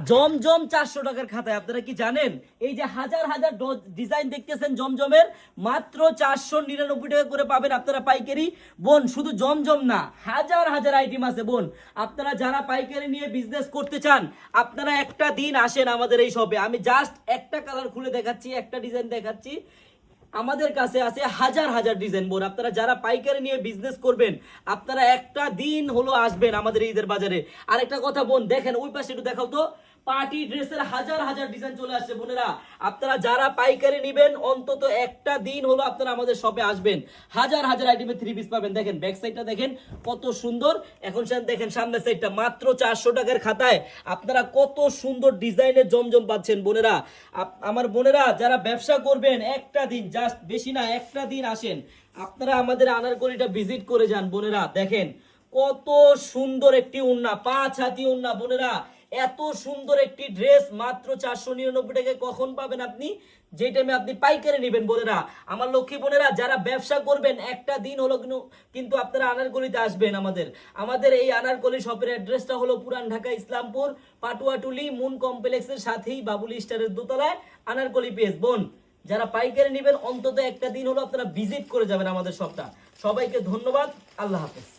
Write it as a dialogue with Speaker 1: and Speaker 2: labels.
Speaker 1: জমজম 400 টাকার খাতায়, আপনারা কি জানেন? এই যে হাজার হাজার ডিজাইন দেখতেছেন জমজমের, মাত্র 499 টাকা করে পাবেন আপনারা পাইকারি। বোন শুধু জমজম না, হাজার হাজার আইটেম আছে বোন। আপনারা যারা পাইকারি নিয়ে বিজনেস করতে চান, আপনারা একটা দিন আসেন আমাদের এই শপে। আমি জাস্ট একটা কালার খুলে দেখাচ্ছি, একটা ডিজাইন দেখাচ্ছি। আমাদের কাছে আছে হাজার হাজার ডিজাইন বোন। আপনারা যারা পাইকারি নিয়ে বিজনেস করবেন, আপনারা একটা দিন হলো আসবেন আমাদের ঈদের বাজারে। আরেকটা কথা বোন, দেখেন ওই পাশে একটু দেখাও তো, পার্টি ড্রেসের হাজার হাজার ডিজাইন চলে আসছে বোনেরা। আপনারা যারা পাইকারি নেবেন, অন্তত একটা দিন হলো আপনারা আমাদের শপে আসবেন। হাজার হাজার আইটেমের থ্রি পিস পাবেন। দেখেন ব্যাক সাইডটা দেখেন কত সুন্দর। এখন দেখেন সামনের সাইডটা, মাত্র 400 টাকার খাতায় আপনারা কত সুন্দর ডিজাইনের জমজম পাচ্ছেন বোনেরা। আমার বোনেরা যারা ব্যবসা করবেন, একটা দিন, জাস্ট বেশি না, একটা দিন আসেন আপনারা আমাদের আনারকলিটা ভিজিট করে যান বোনেরা। দেখেন কত সুন্দর একটি ওড়না, 5 হাতি ওড়না বোনেরা। এত সুন্দর একটি ড্রেস মাত্র 499 টাকায় কখন পাবেন আপনি? যে টাইমে আপনি পাইকারি নেবেন বোনেরা। আমার লক্ষ্মী বোনেরা যারা ব্যবসা করবেন, একটা দিন হলো কিন্তু আপনারা আনারকলিতে আসবেন আমাদের। আমাদের এই আনারকলি শপের অ্যাড্রেসটা হলো পুরান ঢাকা ইসলামপুর পাটুয়াটুলি মুন কমপ্লেক্সের সাথেই বাবুলি স্টারের দোতলায় আনারকলি পেজ। বোন যারা পাইকারি নেবেন, অন্তত একটা দিন হলো আপনারা ভিজিট করে যাবেন আমাদের শপটা। সবাইকে ধন্যবাদ, আল্লাহ হাফেজ।